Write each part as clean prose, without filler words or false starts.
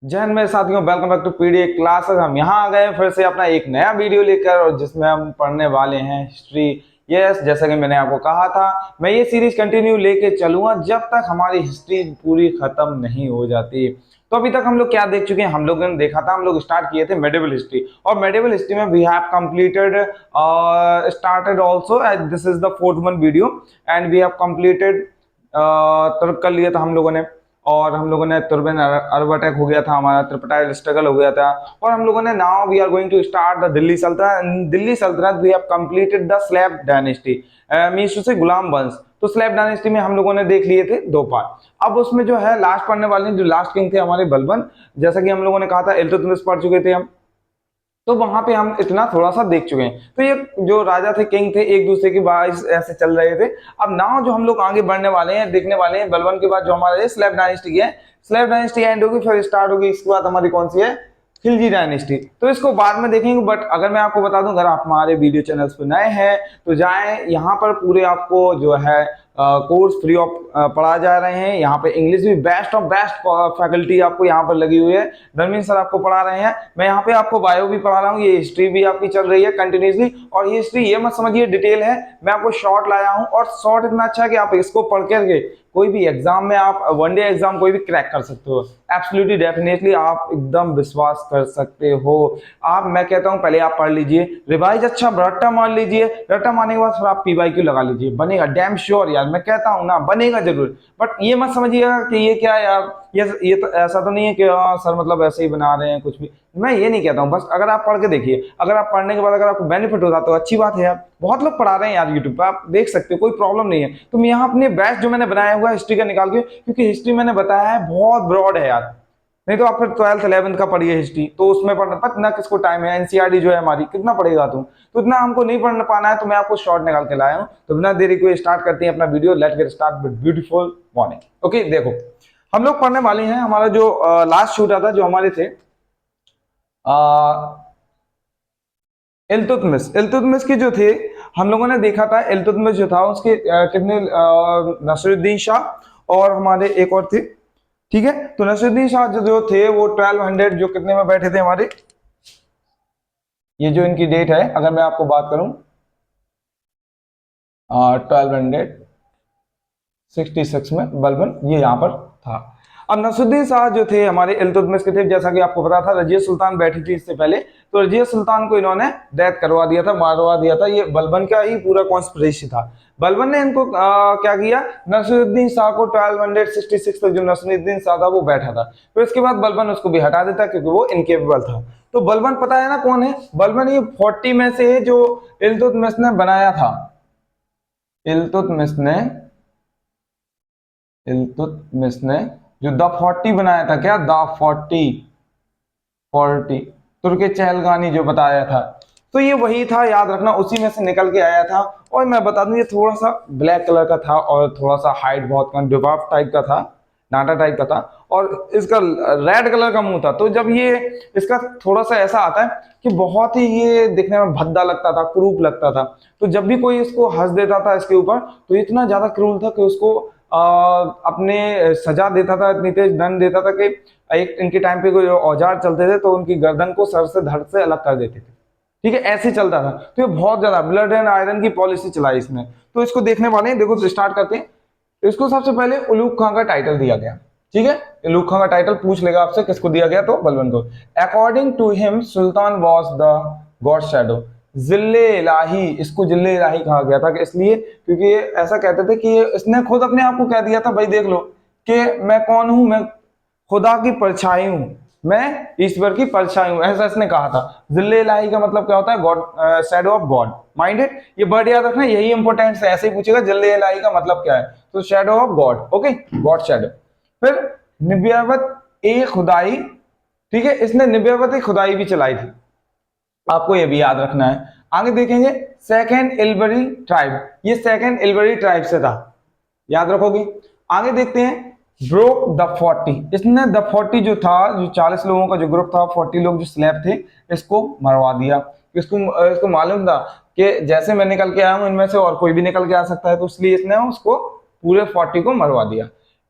जय हिंद मेरे साथियों, welcome back to PDA classes. हम यहाँ आ गए हैं फिर से अपना एक नया वीडियो लेकर, और जिसमें हम पढ़ने वाले हैं हिस्ट्री। यस, जैसा कि मैंने आपको कहा था, मैं ये सीरीज कंटिन्यू लेके चलूंगा जब तक हमारी हिस्ट्री पूरी खत्म नहीं हो जाती। तो अभी तक हम लोग क्या देख चुके हैं? हम लोगों ने देखा था, हम लोग स्टार्ट किए थे मेडिवल हिस्ट्री, और मेडिवल हिस्ट्री में we have completed started also, this is the fourth one video, and we have completed Turk कर लिया था हम लोगों ने। और हम लोगों ने तुर्बन अरब अटैक हो गया था, हमारा त्रिपटाइल स्ट्रगल हो गया था। और हम लोगों ने now we are going to start the Delhi सल्तनत। दिल्ली सल्तनत we have completed the slave dynasty, means to say गुलाम वंश। तो स्लैब डायनेस्टी में हम लोगों ने देख लिए थे दो पार्ट। अब उसमें जो है लास्ट पढ़ने वाले जो लास्ट किंग थे हमारे बलबन, जैसा कि हम लोगों ने कहा था इल्तुतमिश पढ़ चुके थे हम। तो वहां पे हम इतना थोड़ा सा देख चुके हैं। तो ये जो राजा थे, किंग थे, एक दूसरे की बात ऐसे चल रहे थे। अब नाउ जो हम लोग आगे बढ़ने वाले हैं, देखने वाले हैं, बलबन के बाद जो हमारे स्लैब डायनेस्टी है, स्लैब डायनेस्टी एंड होगी, फिर स्टार्ट होगी इसके बाद हमारी कौन सी है, खिलजी डायनेस्टी। तो इसको बाद में देखेंगे। बट अगर मैं आपको बता दूं, अगर आप हमारे वीडियो चैनल्स पर नए हैं तो जाएं, यहाँ पर पूरे आपको जो है कोर्स फ्री ऑफ पढ़ा जा रहे हैं। यहाँ पे इंग्लिश भी बेस्ट ऑफ बेस्ट फैकल्टी आपको यहाँ पर लगी हुई है। धर्मेंद्र सर आपको पढ़ा रहे हैं। मैं यहाँ पे आपको बायो भी पढ़ा रहा हूँ, ये हिस्ट्री भी आपकी चल रही है कंटिन्यूसली। और ये हिस्ट्री ये मत समझिए डिटेल है, मैं आपको शॉर्ट लाया हूँ। और शॉर्ट इतना अच्छा है कि आप इसको पढ़ करके कोई भी एग्जाम में, आप वनडे एग्जाम कोई भी क्रैक कर सकते हो। एब्सोल्युटली डेफिनेटली आप एकदम विश्वास कर सकते हो। आप, मैं कहता हूं पहले आप पढ़ लीजिए, रिवाइज अच्छा रट्टा मार लीजिए। रट्टा मारने के बाद फिर आप पीवाईक्यू लगा लीजिए, बनेगा डैम श्योर यार, मैं कहता हूं ना, बनेगा जरूर। बट ये मत समझिएगा कि ये क्या यार, ये तो ऐसा तो नहीं है कि सर मतलब ऐसे ही बना रहे हैं कुछ भी। मैं ये नहीं कहता हूँ, बस अगर आप पढ़ के देखिए, अगर आप पढ़ने के बाद अगर आपको बेनिफिट होता तो अच्छी बात है यार। बहुत लोग पढ़ा रहे हैं यार यूट्यूब पे, आप देख सकते हो, कोई प्रॉब्लम नहीं है। तो मैं यहाँ अपने बैच जो मैंने बनाया हुआ है हिस्ट्री का निकाल के, क्योंकि हिस्ट्री मैंने बताया है बहुत ब्रॉड है यार। नहीं तो आप फिर 12th 11th का पढ़िए हिस्ट्री, तो उसमें पढ़ना पता किसको टाइम है। एनसीईआरटी जो है हमारी, कितना पढ़ेगा तुम? तो इतना हमको नहीं पढ़ पाना है, तो मैं आपको शॉर्ट निकाल के लाया हूँ। तो बिना देरी को स्टार्ट करते हैं अपना video. Let's get start with beautiful morning. Okay, देखो हम लोग पढ़ने वाले हैं, हमारा जो लास्ट छूटा था, जो हमारे थे इल्तुतमिश। इल्तुतमिश के जो थे, हम लोगों ने देखा था इल्तुतमिश जो था उसके कितने, नसरुद्दीन शाह और हमारे एक और थे। ठीक है, तो नसरुद्दीन शाह जो थे वो 1200 जो कितने में बैठे थे हमारे, ये जो इनकी डेट है अगर मैं आपको बात करूं, 1266 में बलबन ये यहाँ पर था। अब नसरुद्दीन शाह जो थे हमारे इल्तुतमिश के थे, जैसा कि आपको पता था रजिया सुल्तान बैठी थी इससे पहले, तो रजिया सुल्तान को इन्होंने डेथ करवा दिया था, मारवा दिया था। ये बलबन का ही पूरा कॉन्स्पिरेसी था। बलबन ने इनको क्या किया, नसरुद्दीन शाह को 1266 तक जो नसरुद्दीन शाह था वो बैठा था, फिर उसके बाद बलबन उसको भी हटा देता क्योंकि वो इनकेपेबल था। तो बलबन पता है ना कौन है? बलबन ये 40 में से है जो इल्तुतमिश ने बनाया था। इल्तुतमिश ने जो द 40 बनाया था, क्या द 40 तुर्क चहलगानी जो बताया था, तो ये वही था, याद रखना, उसी में से निकल के आया था। और मैं बता दूं ये थोड़ा सा ब्लैक कलर का था और थोड़ा सा हाइट बहुत कम, डिवाफ टाइप का था, नाटा टाइप का था, और इसका रेड कलर का मुंह था। तो जब ये इसका थोड़ा सा ऐसा आता है कि बहुत ही ये दिखने में भद्दा लगता था, क्रूप लगता था। तो जब भी कोई इसको हंस देता था इसके ऊपर, तो इतना ज्यादा क्रूर था कि उसको अपने सजा देता था, इतनी तेज दंड देता था कि एक इनके टाइम पे कोई औजार चलते थे तो उनकी गर्दन को सर से धड़ से अलग कर देते थे। ठीक है, ऐसे चलता था। तो ये बहुत ज्यादा ब्लड एंड आयरन की पॉलिसी चलाई इसने। तो इसको देखने वाले हैं, देखो तो स्टार्ट करते हैं। इसको सबसे पहले उलूग खां का टाइटल दिया गया। ठीक है, उलूग खां का टाइटल पूछ लेगा आपसे किसको दिया गया, तो बलबन को। According to him sultan was the god shadow, जिल्ले इलाही। इसको जिल्ले इलाही कहा गया था कि इसलिए क्योंकि ऐसा कहते थे कि इसने खुद अपने आप को कह दिया था, भाई देख लो कि मैं कौन हूं, मैं खुदा की परछाई हूं, मैं ईश्वर की परछाई हूं, ऐसा इसने कहा था। जिल्ले इलाही का मतलब क्या होता है? God, shadow of God. Minded, ये वर्ड याद रखना, यही इंपॉर्टेंट है। ऐसे ही पूछेगा जिल्ले इलाही का मतलब क्या है, तो shadow of God. Okay, God shadow. फिर निब्यावत ए खुदाई। ठीक है, इसने निब्यावत ए खुदाई भी चलाई थी, आपको ये भी याद रखना है। आगे देखेंगे सेकेंड इल्बरी ट्राइब, ये सेकेंड इल्बरी ट्राइब से था, याद रखोगे। आगे देखते हैं ब्रोक द 40, इसने द 40 जो था, जो 40 लोगों का जो ग्रुप था, 40 लोग जो स्लेब थे, इसको मरवा दिया। इसको मालूम था कि जैसे मैं निकल के आया हूं इनमें से और कोई भी निकल के आ सकता है, तो इसलिए इसने उसको पूरे 40 को मरवा दिया।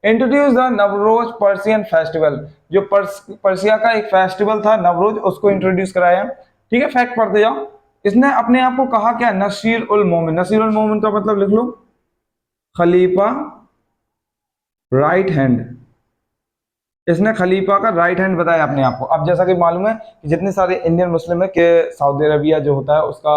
Introduce the Navroz Persian festival, जो पर्सिया का एक फेस्टिवल था नवरोज, उसको इंट्रोड्यूस कराया। ठीक है, फैक्ट पढ़ते जाओ। इसने अपने आप को कहा क्या, नसीर उल मोमिन। नसीर उल मोमिन का मतलब लिख लो, खलीफा राइट हैंड। इसने खलीफा का राइट हैंड बताया अपने आप को। अब जैसा कि मालूम है कि जितने सारे इंडियन मुस्लिम है कि सऊदी अरबिया जो होता है उसका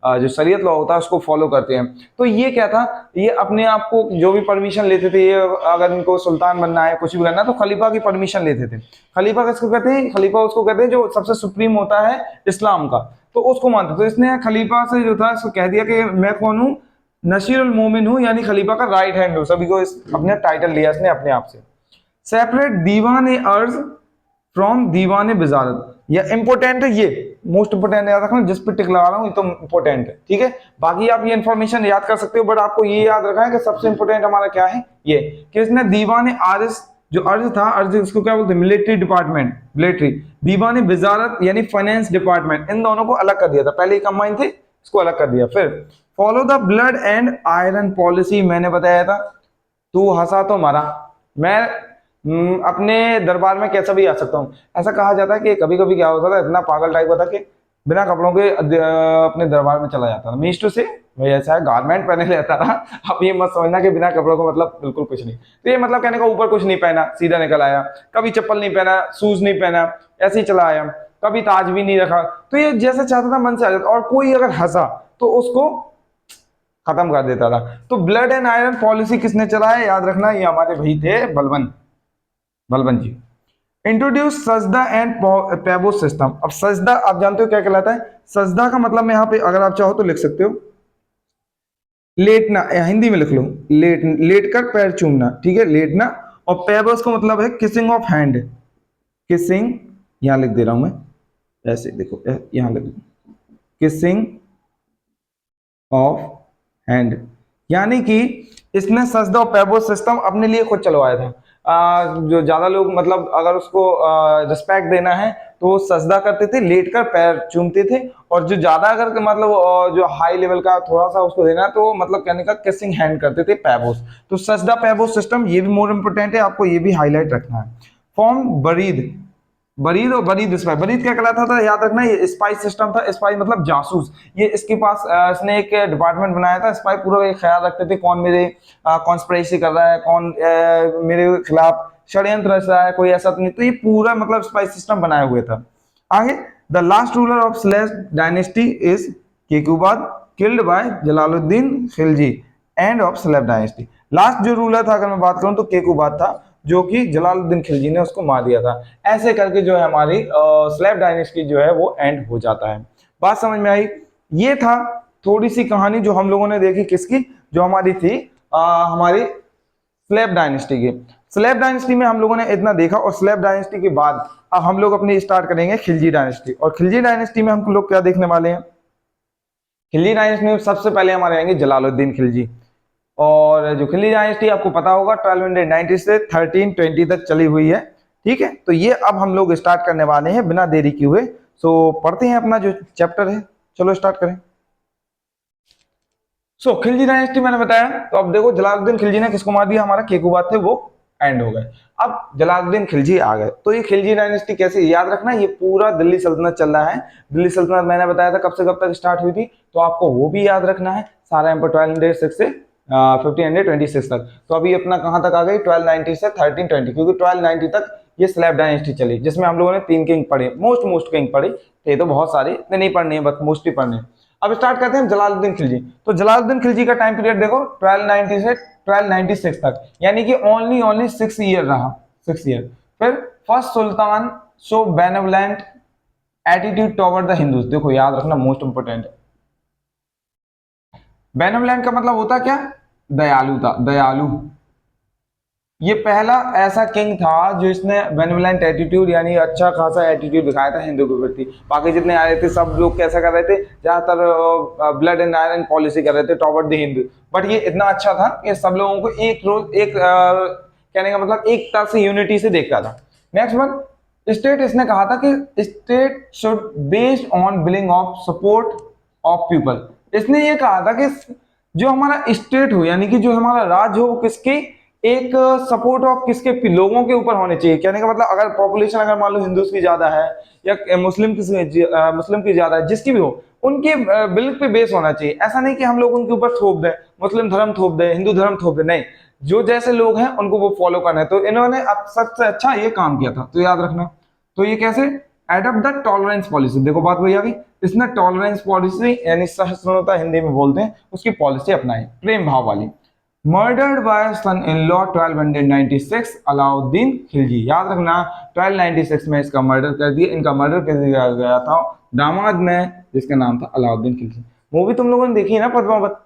जो शरीयत लॉ होता है उसको फॉलो करते हैं। तो ये क्या था, ये अपने आप को जो भी परमिशन लेते थे, ये अगर इनको सुल्तान बनना है, कुछ भी करना है, तो खलीफा की परमिशन लेते थे। खलीफा किसको कहते हैं, खलीफा उसको कहते हैं जो सबसे सुप्रीम होता है इस्लाम का, तो उसको मानते। तो इसने खलीफा से जो था इसको कह दिया कि मैं कौन हूँ, नसीर उल मोमिन हूँ, यानी खलीफा का राइट हैंड हूँ। सभी को अपने टाइटल लिया इसने अपने आप से। सेपरेट दीवान अर्ज फ्रॉम दीवान बिजारत, या इंपोर्टेंट है, ये मोस्ट इंपोर्टेंट याद रखना, जिस पे टिक लगा रहा हूं ये तो इंपोर्टेंट है। ठीक है, बाकी आप ये इंफॉर्मेशन याद कर सकते हो, बट आपको ये याद रखना है कि सबसे इंपोर्टेंट हमारा क्या है, ये कि इसने दीवान अर्ज, जो अर्ज था, अर्ज इसको क्या बोलते हैं, मिलिट्री डिपार्टमेंट, मिलिट्री। दीवान बिजारत यानी फाइनेंस डिपार्टमेंट, इन दोनों को अलग कर दिया था। पहले कंबाइन थे, इसको अलग कर दिया। फिर follow the blood and iron policy, मैंने बताया था, तू हंसा तो मरा। मैं अपने दरबार में कैसा भी आ सकता हूँ। ऐसा कहा जाता है कि कभी कभी क्या होता था, इतना पागल टाइप का था कि बिना कपड़ों के अपने दरबार में चला जाता था। मीन्स टू से भाई ऐसा है, गारमेंट पहने लेता था। अब ये मत समझना कि बिना कपड़ों को मतलब बिल्कुल कुछ नहीं। तो ये मतलब कहने का ऊपर कुछ नहीं पहना, सीधा निकल आया। कभी चप्पल नहीं पहना, शूज नहीं पहना, ऐसे ही चला आया। कभी ताज भी नहीं रखा। तो ये जैसा चाहता था मन से आ जाता। और कोई अगर हंसा तो उसको खत्म कर देता था। तो ब्लड एंड आयरन पॉलिसी किसने चलाया, याद रखना, ये हमारे भाई थे बलबन, बलबन जी। इंट्रोड्यूस सजदा एंड पैबो सिस्टम। अब सजदा आप जानते हो क्या कहलाता है। सजदा का मतलब मैं यहाँ पे अगर आप चाहो तो लिख सकते हो लेटना, हिंदी में लिख लो लेट कर पैर चूमना। ठीक है, लेटना। और पैबोस का मतलब है किसिंग ऑफ हैंड, किसिंग, यहां लिख दे रहा हूं मैं, ऐसे देखो, यहां लिख दो, किसिंग ऑफ हैंड। यानी कि इसने सजदा और पैबो सिस्टम अपने लिए खुद चलवाया था। जो ज्यादा लोग मतलब अगर उसको रिस्पेक्ट देना है तो वो सजदा करते थे, लेटकर पैर चूमते थे। और जो ज्यादा अगर मतलब जो हाई लेवल का थोड़ा सा उसको देना तो मतलब कहने का किसिंग हैंड करते थे, पैबोस। तो सजदा पैबोस सिस्टम ये भी मोर इंपोर्टेंट है, आपको ये भी हाईलाइट रखना है। फॉर्म बरीद, बरीद और बरीद स्पाई। बरीद क्या कहलाता था, याद रखना, ये स्पाई सिस्टम था। स्पाई मतलब जासूस। ये इसके पास इसने एक डिपार्टमेंट बनाया था। स्पाई पूरा एक ख्याल रखते थे कौन मेरे कॉन्स्पिरेसी कर रहा है, कौन मेरे खिलाफ षड्यंत्र रच रहा है, कोई ऐसा तो नहीं। तो ये पूरा मतलब स्पाई सिस्टम बनाए हुए था। आगे, the last ruler of slave dynasty is Qaiqabad, killed by Jalaluddin Khilji, end of slave dynasty. Last जो रूलर था अगर मैं बात करूं तो केकुबाद था, जो कि जलालुद्दीन खिलजी ने उसको मार दिया था। ऐसे करके जो है हमारी स्लेव डायनेस्टी जो है वो एंड हो जाता है। बात समझ में आई। ये था थोड़ी सी कहानी जो हम लोगों ने देखी, किसकी, जो हमारी थी हमारी स्लेव डायनेस्टी की। स्लेव डायनेस्टी में हम लोगों ने इतना देखा। और स्लेव डायनेस्टी के बाद अब हम लोग अपनी स्टार्ट करेंगे खिलजी डायनेस्टी। और खिलजी डायनेस्टी में हम लोग क्या देखने वाले हैं, खिलजी डायनेस्टी में सबसे पहले हमारे आएंगे जलालुद्दीन खिलजी। और जो खिलजी डायनेस्टी आपको पता होगा 1290 से 1320 तक चली हुई है। ठीक है, तो ये अब हम लोग स्टार्ट करने वाले हैं बिना देरी किए हुए। सो पढ़ते हैं अपना जो चैप्टर है, चलो स्टार्ट करें। खिलजी डायनेस्टी मैंने बताया। तो अब देखो जलालुद्दीन खिलजी ने किसको मार दिया, हमारा केकुबाद थे वो एंड हो गए। अब जलालुद्दीन खिलजी आ गए। तो ये खिलजी डायनेस्टी कैसे, याद रखना, ये पूरा दिल्ली सल्तनत चल रहा है। दिल्ली सल्तनत मैंने बताया था कब से कब तक स्टार्ट हुई थी, तो आपको वो भी याद रखना है। सारा एम्पायर 1206 से 1526 तक। तो अभी अपना कहां तक आ गई, 1290 से 1320, क्योंकि 1290 तक ये स्लेव डायनेस्टी चली, जिसमें हम लोगों ने 3 किंग पढ़े, मोस्ट किंग पढ़े थे। तो बहुत सारे इतने नहीं पढ़ने हैं, बस मोस्टली पढ़ने। अब स्टार्ट करते हैं जलालुद्दीन खिलजी। तो जलालुद्दीन खिलजी का टाइम पीरियड देखो 1290 से 1296 तक, यानी कि ओनली 6 ईयर रहा, 6 ईयर। फिर first sultan so benevolent attitude toward the Hindus. देखो याद रखना, मोस्ट इंपोर्टेंट है। बेनेवलेंट का मतलब होता क्या, दयालुता, दयालु। ये पहला ऐसा किंग था जो इसने बेनेवलेंट एटीट्यूड यानी अच्छा खासा एटीट्यूड दिखाया था हिंदू के प्रति। बाकी जितने आ रहे थे सब लोग कैसा कर रहे थे, ज्यादातर ब्लड एंड आयरन पॉलिसी कर रहे थे टॉवर्ड द हिंदू। बट ये इतना अच्छा था कि सब लोगों को एक रोज एक कहने का मतलब एकता से, यूनिटी से देखता था। नेक्स्ट वन, स्टेट, इसने कहा था कि state should based on billing of support of people. इसने ये कहा था कि जो हमारा स्टेट हो यानी कि जो हमारा राज्य हो वो किसके एक सपोर्ट ऑफ किसके, लोगों के ऊपर होने चाहिए। कहने का मतलब अगर पॉपुलेशन अगर मान लो हिंदूज की ज्यादा है या मुस्लिम की ज्यादा है, जिसकी भी हो, उनके बिल पे बेस होना चाहिए। ऐसा नहीं कि हम लोग उनके ऊपर थोप दें, मुस्लिम धर्म थोप दें, हिंदू धर्म थोप दें, नहीं, जो जैसे लोग हैं उनको वो फॉलो करना है। तो इन्होंने अब सबसे अच्छा ये काम किया था, तो याद रखना। तो ये कैसे, एडॉप्ट द टॉलरेंस पॉलिसी, देखो बात वही आ गई, इसने टॉलरेंस पॉलिसी यानी सहिष्णुता हिंदी में बोलते हैं, उसकी पॉलिसी अपनाई, प्रेम भाव वाली। Murdered by son in law 1296 Alauddin Khilji, याद रखना 1296 में इसका मर्डर कर दिया, इनका मर्डर कर दिया गया था दामाद ने, जिसका नाम था अलाउद्दीन खिलजी। मूवी तुम लोगों ने देखी है ना, पद्मावत,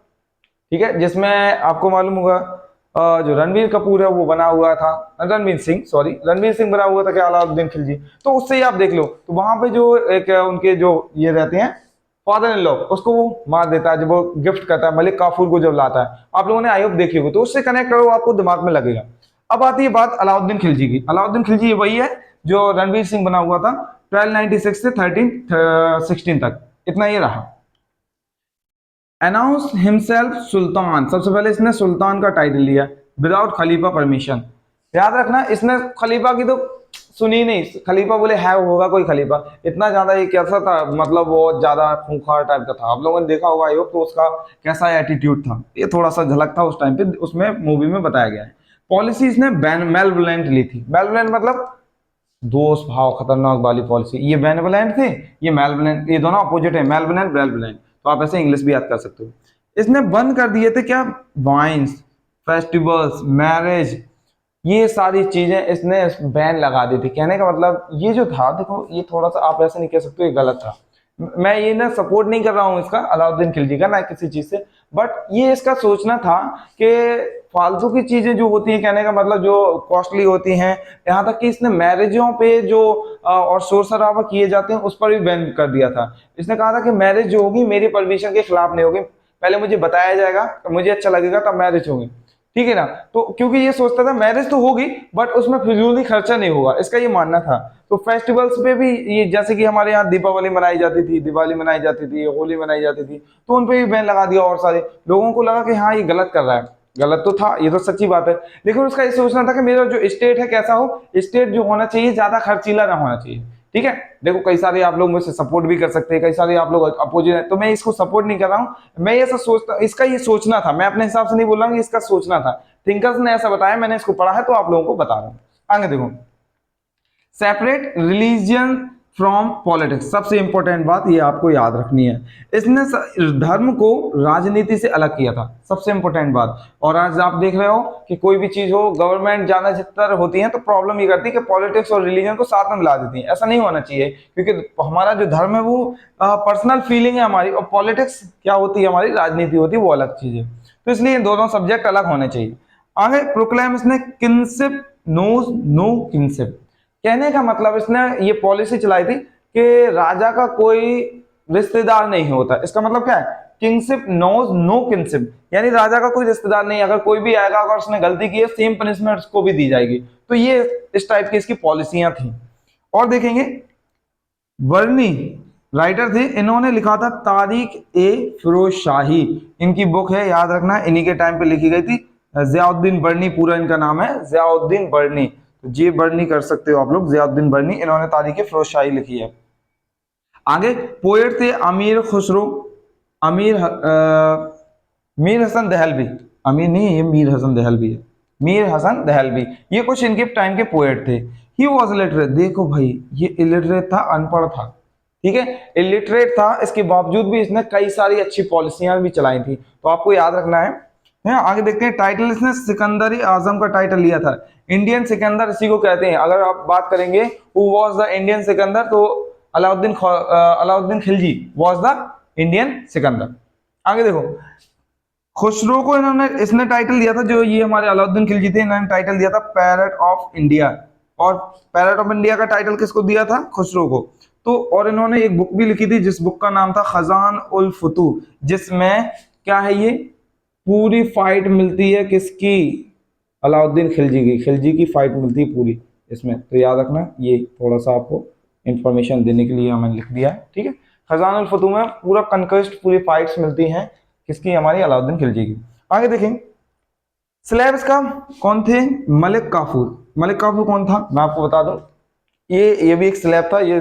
ठीक है, जिसमें आपको मालूम होगा जो रणवीर कपूर है वो बना हुआ था, रणवीर सिंह, सॉरी, रणवीर सिंह बना हुआ था क्या अलाउद्दीन खिलजी। तो उससे ही आप देख लो, तो वहां पे जो एक उनके जो ये रहते हैं फादर इन लॉ, उसको वो मार देता है जब वो गिफ्ट करता है मलिक काफूर को, जब लाता है। आप लोगों ने आई होप देखी होगी, तो उससे कनेक्ट करो, आपको दिमाग में लगेगा। अब आती है बात अलाउद्दीन खिलजी की। अलाउद्दीन खिलजी वही है जो रणवीर सिंह बना हुआ था 1296 से 1316 तक, इतना ये रहा। अनाउंस हिमसेल्फ सुल्तान, सबसे पहले इसने सुल्तान का टाइटल लिया विदाउट खलीफा परमिशन। याद रखना, इसने खलीफा की तो सुनी नहीं, खलीफा बोले है होगा कोई खलीफा, इतना ज्यादा ये कैसा था, मतलब बहुत ज्यादा खूंखार टाइप का था। आप लोगों ने देखा होगा आयोग, तो उसका कैसा एटीट्यूड था, ये थोड़ा सा झलक था उस टाइम पे, उसमें मूवी में बताया गया है। पॉलिसी इसने बेनवोलेंट ली थी, बेनवोलेंट मतलब दोस्त भाव खतरनाक वाली पॉलिसी। ये बेनेवोलेंट थे, ये मेलवोलेंट, ये दोनों अपोजिट है, मेलवोलेंट बेनेवोलेंट, तो आप ऐसे इंग्लिश भी याद कर सकते हो। इसने बंद कर दिए थे क्या, वाइन्स, फेस्टिवल्स, मैरिज, ये सारी चीजें इसने बैन लगा दी थी। कहने का मतलब ये जो था, देखो ये थोड़ा सा आप ऐसे नहीं कह सकते ये गलत था। मैं ये ना सपोर्ट नहीं कर रहा हूँ इसका, अलाउद्दीन खिलजी का, ना किसी चीज से, बट ये इसका सोचना था कि फालतू की चीजें जो होती हैं, कहने का मतलब जो कॉस्टली होती हैं, यहाँ तक कि इसने मैरिजों पे जो और शोर शराबा किए जाते हैं उस पर भी बैन कर दिया था। इसने कहा था कि मैरिज जो होगी मेरी परमिशन के खिलाफ नहीं होगी, पहले मुझे बताया जाएगा, मुझे अच्छा लगेगा तब मैरिज होगी, ठीक है ना। तो क्योंकि ये सोचता था मैरिज तो होगी बट उसमें फिजूल खर्चा नहीं होगा, इसका ये मानना था। तो फेस्टिवल्स पे भी ये, जैसे कि हमारे यहाँ दीपावली मनाई जाती थी, दिवाली मनाई जाती थी, होली मनाई जाती थी, तो उन पे भी बैन लगा दिया। और सारे लोगों को लगा कि हाँ ये गलत कर रहा है, गलत तो था, ये तो सच्ची बात है, लेकिन उसका ये सोचना था कि मेरा जो स्टेट है कैसा हो, स्टेट जो होना चाहिए ज्यादा खर्चीला ना होना चाहिए, ठीक है। देखो कई सारे आप लोग मुझसे सपोर्ट भी कर सकते हैं, कई सारे आप लोग अपोजिट है, तो मैं इसको सपोर्ट नहीं कर रहा हूं। मैं ऐसा सोचता, इसका ये सोचना था, मैं अपने हिसाब से नहीं बोल रहा हूँ, इसका सोचना था, थिंकर्स ने ऐसा बताया, मैंने इसको पढ़ा है तो आप लोगों को बता रहा हूं। आगे देखो, सेपरेट रिलीजियन फ्रॉम पॉलिटिक्स, सबसे इंपॉर्टेंट बात ये आपको याद रखनी है, इसने धर्म को राजनीति से अलग किया था, सबसे इंपॉर्टेंट बात। और आज आप देख रहे हो कि कोई भी चीज हो, गवर्नमेंट ज्यादा जितर होती है तो प्रॉब्लम ये करती है कि पॉलिटिक्स और रिलीजन को साथ में मिला देती है, ऐसा नहीं होना चाहिए, क्योंकि हमारा जो धर्म है वो पर्सनल फीलिंग है हमारी, और पॉलिटिक्स क्या होती है हमारी, राजनीति होती है, वो अलग चीज है। तो इसलिए दोनों सब्जेक्ट अलग होने चाहिए। आगे प्रोक्लेम इसने किनशिप नोज नो किनशिप, कहने का मतलब इसने ये पॉलिसी चलाई थी कि राजा का कोई रिश्तेदार नहीं होता। इसका मतलब क्या है, किंगशिप नोज नो किंगशिप, यानी राजा का कोई रिश्तेदार नहीं, अगर कोई भी आएगा अगर उसने गलती की है सेम पनिशमेंट उसको भी दी जाएगी। तो ये इस टाइप की इसकी पॉलिसियां थी। और देखेंगे वर्नी राइटर थे, इन्होंने लिखा था तारिक ए फिरोज शाही, इनकी बुक है, याद रखना, इन्हीं के टाइम पे लिखी गई थी। जियाउद्दीन बर्नी पूरा इनका नाम है, जियाउद्दीन बर्नी, तो जी बर्नी कर सकते हो आप लोग, जियाउद्दीन बर्नी, इन्होंने तारीख ए फिरोज शाही लिखी है। आगे पोएट थे अमीर खुसरो, मीर हसन दहलवी, अमीर नहीं ये मीर हसन दहलवी है, मीर हसन दहलवी, ये कुछ इनके टाइम के पोएट थे। ही वॉज इलिटरेट, देखो भाई ये इलिटरेट था, अनपढ़ था, ठीक है, इलिटरेट था, इसके बावजूद भी इसने कई सारी अच्छी पॉलिसियां भी चलाई थी, तो आपको याद रखना है। आगे देखते हैं, टाइटल इसने सिकंदर आजम का टाइटल लिया था, इंडियन सिकंदर इसी को कहते हैं। अगर आप बात करेंगे who was the Indian Sikandar, तो Alauddin Khilji was the Indian Sikandar. आगे देखो, खुसरो को इसने टाइटल दिया था, जो ये हमारे अलाउद्दीन खिलजी थे, इन्होंने टाइटल दिया था पैरट ऑफ इंडिया, और पैरट ऑफ इंडिया का टाइटल किसको दिया था, खुसरो को। तो और इन्होंने एक बुक भी लिखी थी जिस बुक का नाम था खजान उल फुतूह, जिसमें क्या है, ये पूरी फाइट मिलती है किसकी, अलाउद्दीन खिलजी की फाइट मिलती है पूरी इसमें। तो याद रखना, ये थोड़ा सा आपको इंफॉर्मेशन देने के लिए मैंने लिख दिया है, ठीक है। खजान उल फतूह में पूरा कनक्वेस्ट, पूरी फाइट्स मिलती हैं किसकी, हमारी अलाउद्दीन खिलजी की। आगे देखें, स्लैब्स का कौन थे? मलिक काफूर। मलिक काफूर कौन था मैं आपको बता दूं, ये भी एक स्लैब था, ये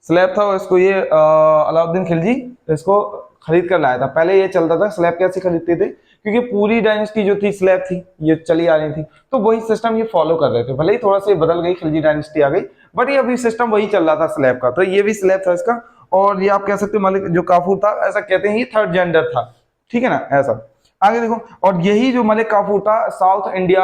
स्लैब था और इसको ये अलाउद्दीन खिलजी इसको खरीद कर लाया था। पहले ये चलता था, स्लैब कैसे खरीदते थे, क्योंकि पूरी डायनेस्टी जो थी स्लैब थी, ये चली आ रही थी, तो वही सिस्टम ये फॉलो कर रहे थे। भले ही थोड़ा सा बदल गई, खिलजी डायनेस्टी आ गई, बट ये अभी सिस्टम वही चल रहा था स्लैब का। तो ये भी स्लैब था इसका। और ये आप कह सकते हो मलिक जो काफूर था, ऐसा कहते हैं ये थर्ड जेंडर था, ठीक है ना, ऐसा। आगे देखो, और यही जो मलिक काफूर था साउथ इंडिया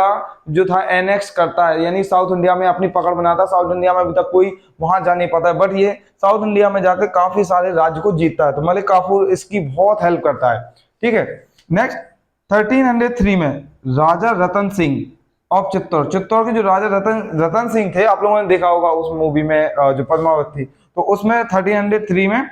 जो था एनेक्स करता है, यानी साउथ इंडिया में अपनी पकड़ बनाता है। साउथ इंडिया में अभी तक कोई वहां जा नहीं पाता है, बट ये साउथ इंडिया में जाकर काफी सारे राज्य को जीतता है। तो मलिक काफूर इसकी बहुत हेल्प करता है, ठीक है। नेक्स्ट 1303 में राजा रतन सिंह ऑफ चित्तौड़, चित्तौड़ के जो राजा रतन सिंह थे, आप लोगों ने देखा होगा उस मूवी में जो पद्मावत थी, तो उसमें 1303 में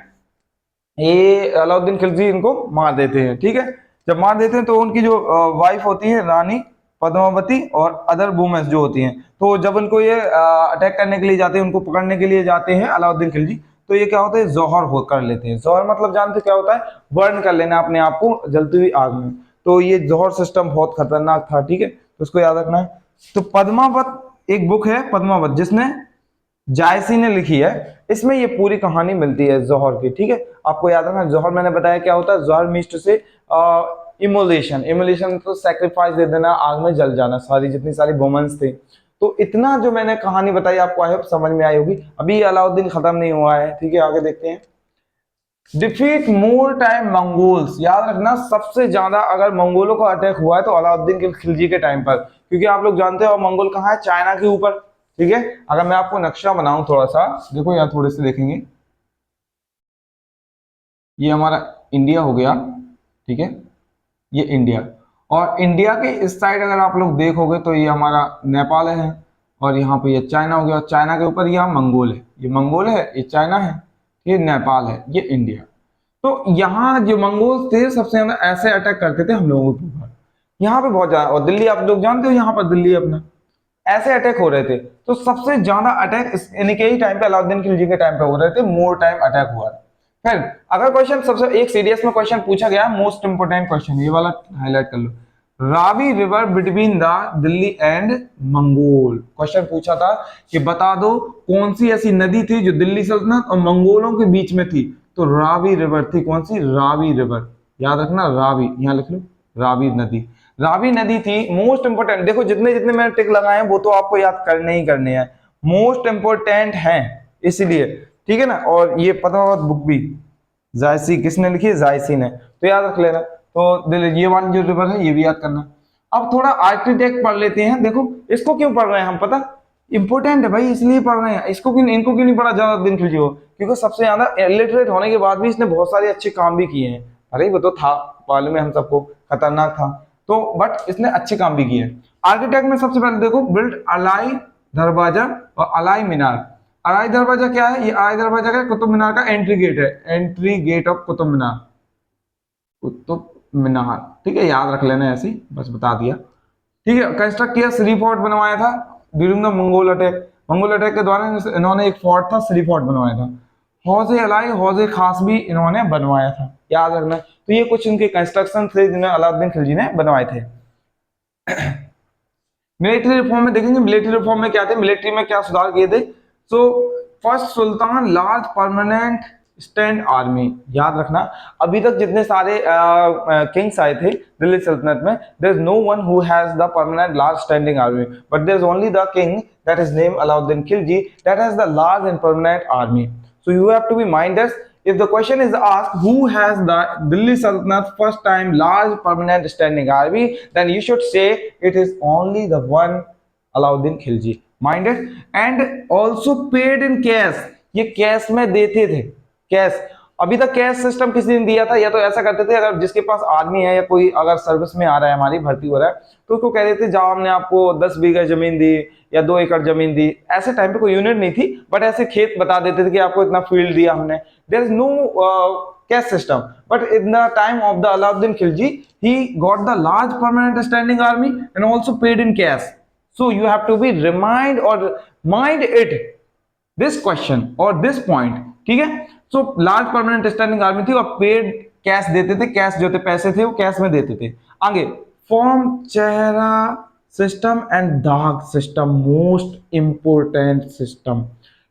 ये अलाउद्दीन खिलजी इनको मार देते हैं, ठीक है। जब मार देते हैं तो उनकी जो वाइफ होती है रानी पद्मावती और अदर वुमेन्स जो होती हैं, तो जब उनको ये अटैक करने के लिए जाते हैं, उनको पकड़ने के लिए जाते हैं अलाउद्दीन खिलजी, तो ये क्या होता है, जौहर हो कर लेते हैं। जौहर मतलब जानते क्या होता है, बर्न कर लेना अपने आप को जलती हुई आग में। तो ये जौहर सिस्टम बहुत खतरनाक था, ठीक है, तो उसको याद रखना है। तो पद्मावत एक बुक है पद्मावत, जिसने जायसी ने लिखी है, इसमें ये पूरी कहानी मिलती है जौहर की, ठीक है। आपको याद रखना, जौहर मैंने बताया क्या होता है, जौहर मीन्स टू से इमोलेशन। इमोलेशन तो सेक्रीफाइस दे देना, आग में जल जाना, सारी जितनी सारी वुमेन्स थे। तो इतना जो मैंने कहानी बताई आपको, आई होप समझ में आई होगी। अभी अलाउद्दीन खत्म नहीं हुआ है, ठीक है, आगे देखते हैं। डिफीट मोर टाइम मंगोल्स, याद रखना सबसे ज्यादा अगर मंगोलों का अटैक हुआ है तो अलाउद्दीन के खिलजी के टाइम पर, क्योंकि आप लोग जानते हो मंगोल कहाँ है, चाइना के ऊपर, ठीक है। अगर मैं आपको नक्शा बनाऊं थोड़ा सा, देखो यहाँ थोड़े से देखेंगे, ये हमारा इंडिया हो गया, ठीक है, ये इंडिया। और इंडिया के इस साइड अगर आप लोग देखोगे तो ये हमारा नेपाल है, और यहाँ पे ये चाइना हो गया, और चाइना के ऊपर यहाँ मंगोल है, ये मंगोल है, ये चाइना है, ये नेपाल है, ये इंडिया। तो यहाँ जो मंगोल थे सबसे ज्यादा ऐसे अटैक करते थे हम लोगों के ऊपर, यहाँ पे बहुत ज्यादा। और दिल्ली आप लोग जानते हो, यहाँ पर दिल्ली अपना ऐसे अटैक हो रहे थे। तो सबसे ज्यादा अटैक इनके ही टाइम पे, अलाउद्दीन खिलजी के टाइम पे हो रहे थे, मोर टाइम अटैक हुआ। फिर अगर क्वेश्चन सबसे एक सीरियस में क्वेश्चन पूछा गया, मोस्ट इंपोर्टेंट क्वेश्चन, ये वाला हाईलाइट कर लो, Ravi river between the Delhi and Mongol. Question पूछा था कि बता दो कौन सी ऐसी नदी थी जो दिल्ली सल्तनत और मंगोलों के बीच में थी, तो रावी रिवर थी। कौन सी? रावी रिवर, याद रखना, रावी, यहां लिख लो, रावी नदी। रावी नदी थी। मोस्ट इंपोर्टेंट, देखो जितने जितने मैंने टिक लगाए हैं वो तो आपको याद करने ही करने हैं, मोस्ट इंपोर्टेंट हैं इसलिए, ठीक है ना। और ये पद्मावत बुक भी जायसी किसने लिखी है? जायसी ने, तो याद रख लेना। तो ये वाली जो रिवर है ये भी याद करना। अब थोड़ा आर्किटेक्ट पढ़ लेते हैं। देखो इसको क्यों पढ़ रहे हैं हम, पता, इंपोर्टेंट है भाई इसलिए पढ़ रहे हैं। इसको क्यों, इनको क्यों नहीं पढ़ा अलाउद्दीन खिलजी को? क्योंकि सबसे ज्यादा इलिटरेट होने के बाद भी इसने बहुत सारे अच्छे काम भी किए हैं। अरे वो तो था, मालूम है हम सबको, खतरनाक था तो, बट इसने अच्छे काम भी किए। आर्किटेक्ट में सबसे पहले देखो, बिल्ड अलाई दरवाजा और अलाई मीनार। अलाई दरवाजा क्या है? ये अलाई दरवाजा का कुतुब मीनार का एंट्री गेट है, entry gate of Qutub Minar, Qutub Minar, ठीक है, याद रख लेना ऐसे, बस बता दिया, ठीक है। कंस्ट्रक्ट किया, श्री फोर्ट बनवाया था during the Mongol attack. Mongol attack के दौरान इन्होंने एक फोर्ट था, श्री फोर्ट बनवाया था। हौजे अलाई, हौजे खास भी इन्होंने बनवाया था, याद रखना। तो ये कुछ इनके कंस्ट्रक्शन थे जिन्हें अलाउद्दीन खिलजी ने बनवाए थे। मिलिट्री रिफॉर्म में देखेंगे, मिलिट्री रिफॉर्म में क्या थे, मिलिट्री में क्या सुधार किए थे। So first sultan large permanent stand army, याद रखना। अभी तक जितने सारे किंग्स आए थे दिल्ली सल्तनत में, there is no one who has the permanent large standing army, but there is only the king that is name Alauddin Khilji that has the large and permanent army. So you have to be minded, if the question is asked who has the Delhi Sultanate first time large permanent standing army, then you should say it is only the one Alauddin Khilji. Minded? And also paid in cash. ये cash में देते थे, cash. अभी तक cash system किसी ने दिया था, या तो ऐसा करते थे अगर जिसके पास आर्मी है या कोई अगर सर्विस में आ रहा है, हमारी भर्ती हो रहा है, तो उसको कह देते जाओ हमने आपको 10 बीघा जमीन दी या 2 एकड़ जमीन दी। ऐसे टाइम पे कोई यूनिट नहीं थी, बट ऐसे खेत बता देते थे कि आपको इतना फील्ड दिया हमने। There is no cash system, but in the time of the Alauddin Khilji he got the large permanent standing army and also paid in cash. So you have to be remind और माइंड इट दिस क्वेश्चन और this point, ठीक है। So large permanent standing army थी और paid cash देते थे, cash जो थे पैसे थे वो कैश में देते थे। आगे फॉर्म चेहरा सिस्टम एंड दाग सिस्टम, मोस्ट इंपोर्टेंट सिस्टम।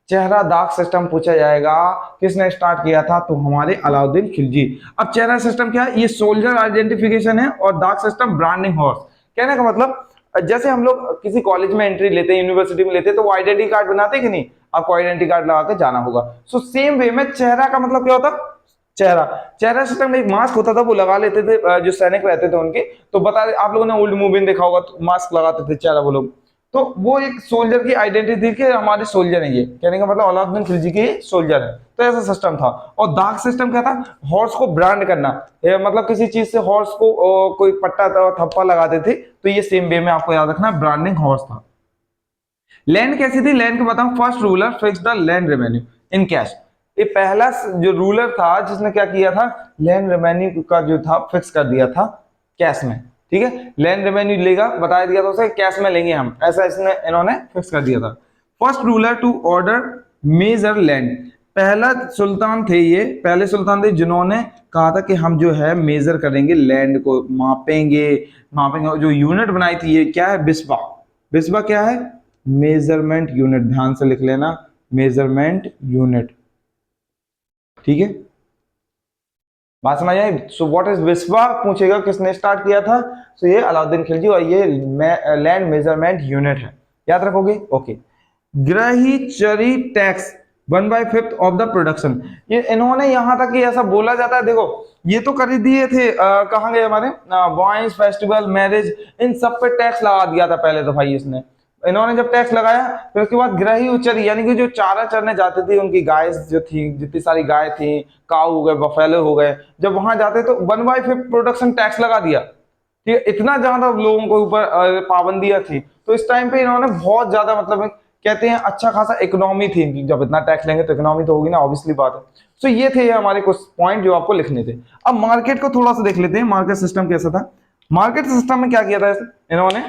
चेहरा दाग सिस्टम पूछा जाएगा, किसने स्टार्ट किया था? तो हमारे अलाउद्दीन खिलजी। अब चेहरा सिस्टम क्या है? ये सोल्जर आइडेंटिफिकेशन है, और दाग सिस्टम ब्रांडिंग हॉर्स। कहने का मतलब जैसे हम लोग किसी कॉलेज में एंट्री लेते हैं, यूनिवर्सिटी में लेते हैं, तो वो आइडेंटिटी कार्ड बनाते हैं कि नहीं? आपको आइडेंटिटी कार्ड लगा के जाना होगा। सो सेम वे में चेहरा का मतलब क्या होता? चेहरा, चेहरा सिस्टम में एक मास्क होता था, वो लगा लेते थे जो सैनिक रहते थे उनके। तो बता, आप लोगों ने ओल्ड मूवी में देखा होगा, तो मास्क लगाते थे चेहरा वो लोग। तो वो एक सोल्जर की आइडेंटिटी थी कि हमारे सोल्जर है ये, कहने का मतलब अलाउद्दीन खिलजी के सोल्जर है। तो ऐसा सिस्टम था। और दाग सिस्टम क्या था? हॉर्स को ब्रांड करना, मतलब किसी चीज से हॉर्स को कोई पट्टा थप्पा लगाते थे, तो ये सेम वे में आपको याद रखना, ब्रांडिंग हॉर्स था। लैंड कैसी थी? लैंड को बताऊं, first ruler fix the land revenue in cash. ये पहला जो रूलर था जिसने क्या किया था, लैंड रेवेन्यू का जो था फिक्स कर दिया था कैश में। ठीक है, लैंड रेवेन्यू लेगा, बता दिया था उसे, कैश में लेंगे हम, ऐसा इसने इन्होंने फिक्स कर दिया था। First ruler to order measure land, पहला सुल्तान थे ये, पहले सुल्तान थे जिन्होंने कहा था कि हम जो है मेजर करेंगे, लैंड को मापेंगे। जो यूनिट बनाई थी ये क्या है? बिस्बा। बिस्बा क्या है? मेजरमेंट यूनिट, ध्यान से लिख लेना, मेजरमेंट यूनिट। ठीक है, बात समझ आई? सो व्हाट इज बिस्बा पूछेगा, किसने स्टार्ट किया था? सो ये अलाउद्दीन खिलजी, और ये लैंड मेजरमेंट यूनिट है, याद रखोगे? ओके। ग्रहीचरी टैक्स 1/5 ऑफ द प्रोडक्शन, ये इन्होंने यहां तक कि ऐसा बोला जाता है, देखो ये तो कर ही दिए थे, कहां गए हमारे वाइन्स, फेस्टिवल, मैरिज, इन सब पे टैक्स लगा दिया था पहले तो भाई इसने। इन्होंने जब टैक्स लगाया, फिर उसके बाद ग्रही उचरी, यानी कि जो चारा चरने जाती थी उनकी गाय जो थी, जितनी सारी गाय थी, काऊ हो गए, बफेलो हो गए, जब वहां जाते तो 1/5 प्रोडक्शन टैक्स लगा दिया। ठीक है, इतना ज्यादा लोगों के ऊपर पाबंदियां थी, तो इस टाइम पे इन्होंने बहुत ज्यादा, मतलब कहते हैं अच्छा खासा इकोनॉमी थी, जब इतना टैक्स लेंगे तो इकोनॉमी तो होगी ना, ऑब्वियसली बात है। सो ये थे हमारे कुछ पॉइंट जो आपको लिखने थे। अब मार्केट को थोड़ा सा देख लेते हैं, मार्केट सिस्टम कैसा था। मार्केट सिस्टम में क्या किया था इन्होंने?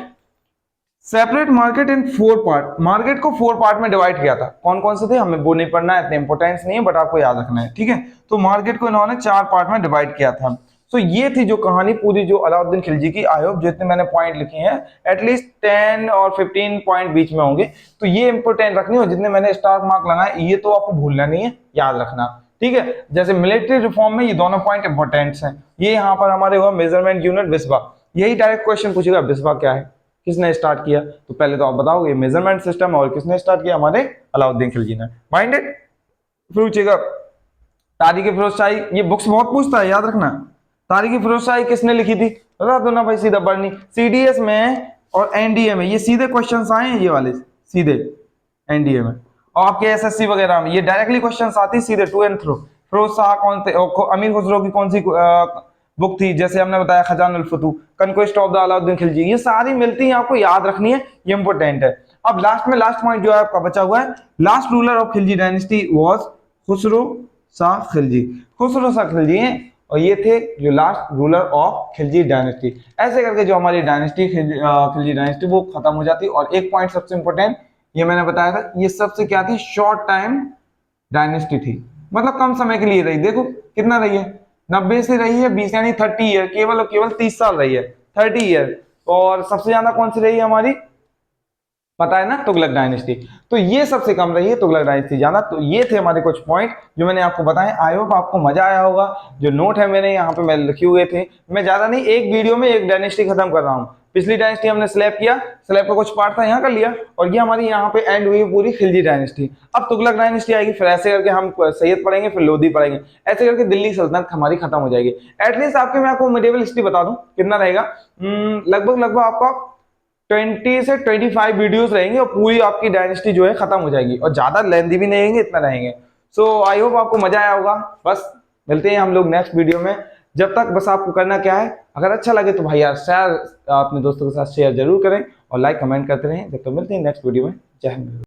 Separate market in 4 part, market को 4 पार्ट में डिवाइड किया था। कौन कौन से थे हमें वो नहीं पढ़ना है, इतने इंपॉर्टेंस नहीं है, बट आपको याद रखना है। ठीक है, तो मार्केट को इन्होंने 4 पार्ट में डिवाइड किया था। तो ये थी जो कहानी पूरी जो अलाउद्दीन खिलजी की। आई होप जितने मैंने पॉइंट लिखे हैं एटलीस्ट 10 और 15 पॉइंट बीच में होंगे, तो ये इंपॉर्टेंट रखनी हो। जितने मैंने स्टार मार्क लगाए ये तो आपको भूलना नहीं है, याद रखना। ठीक है, जैसे मिलिट्री रिफॉर्म में ये दोनों पॉइंट इंपॉर्टेंट हैं। ये यहाँ पर हमारे हुआ मेजरमेंट यूनिट बिस्बा, यही डायरेक्ट क्वेश्चन पूछेगा, बिस्बा क्या है, किसने स्टार्ट किया? तो पहले तो आप बताओगे मेजरमेंट सिस्टम, और किसने स्टार्ट किया? हमारे अलाउद्दीन खिलजी ने। माइंडेड? फिर पूछेगा तारीख फिरोज शाही, ये बुक्स बहुत पूछता है, याद रखना। तारीख फिरोज शाही किसने लिखी थी? बता दो ना भाई, सीधा बर्नी। सीडीएस में और एनडीए में ये सीधे क्वेश्चंस आए हैं, ये वाले सीधे एनडीए में, और आपके एसएससी वगैरह में ये डायरेक्टली क्वेश्चंस आती है सीधे to and through. Firoz Shah कौन थे? अमीर खुसरो की कौन सी बुक थी? जैसे हमने बताया Khazainul Futuh, conquest of the Alauddin Khilji, ये सारी मिलती है, आपको याद रखनी है, ये इंपॉर्टेंट है। अब लास्ट में लास्ट पॉइंट जो है आपका बचा हुआ है, last ruler of Khilji dynasty was Khusro Shah Khilji. Khusro Shah Khilji हैं, और ये थे जो last ruler of Khilji dynasty. ऐसे करके जो हमारी डायनेस्टी खिलजी डायनेस्टी वो खत्म हो जाती। और एक पॉइंट सबसे इंपॉर्टेंट, ये मैंने बताया था, ये सबसे क्या थी? शॉर्ट टाइम डायनेस्टी थी, मतलब कम समय के लिए रही। देखो कितना रही है, 90 से रही है 20, यानी 30 ईयर, केवल और केवल 30 साल रही है, 30 ईयर। और सबसे ज्यादा कौन सी रही है हमारी? पता है ना, तुगलक डायनेस्टी। तो ये सबसे कम रही है तुगलक डायनेस्टी जाना। तो ये थे हमारे कुछ पॉइंट जो मैंने आपको बताए। आई होप आपको मजा आया होगा। जो नोट है मेरे यहाँ पे मैं लिखे हुए थे, मैं ज्यादा नहीं, एक वीडियो में एक डायनेस्टी खत्म कर रहा हूँ। पिछली डायनेस्टी हमने स्लैब किया, स्लैब का कुछ पार्ट था यहाँ कर लिया, और ये हमारी यहाँ पे एंड हुई पूरी खिलजी डायनेस्टी। अब तुगलक डायनेस्टी आएगी, फिर ऐसे करके हम सैयद पढ़ेंगे, फिर लोधी पढ़ेंगे, ऐसे करके दिल्ली सल्तनत हमारी खत्म हो जाएगी। एटलीस्ट मैं आपको मिडिवल हिस्ट्री बता दूं कितना रहेगा, लगभग आपका 20 से 25 वीडियोस रहेंगे, और पूरी आपकी डायनेस्टी जो है खत्म हो जाएगी, और ज्यादा लेंथी भी नहीं रहेंगे, इतना रहेंगे। सो आई होप आपको मजा आया होगा। बस मिलते हैं हम लोग नेक्स्ट वीडियो में। जब तक बस आपको करना क्या है, अगर अच्छा लगे तो भाई यार शेयर, अपने दोस्तों के साथ शेयर जरूर करें, और लाइक कमेंट करते रहें। जब तक मिलते हैं नेक्स्ट वीडियो में। जय हिंद।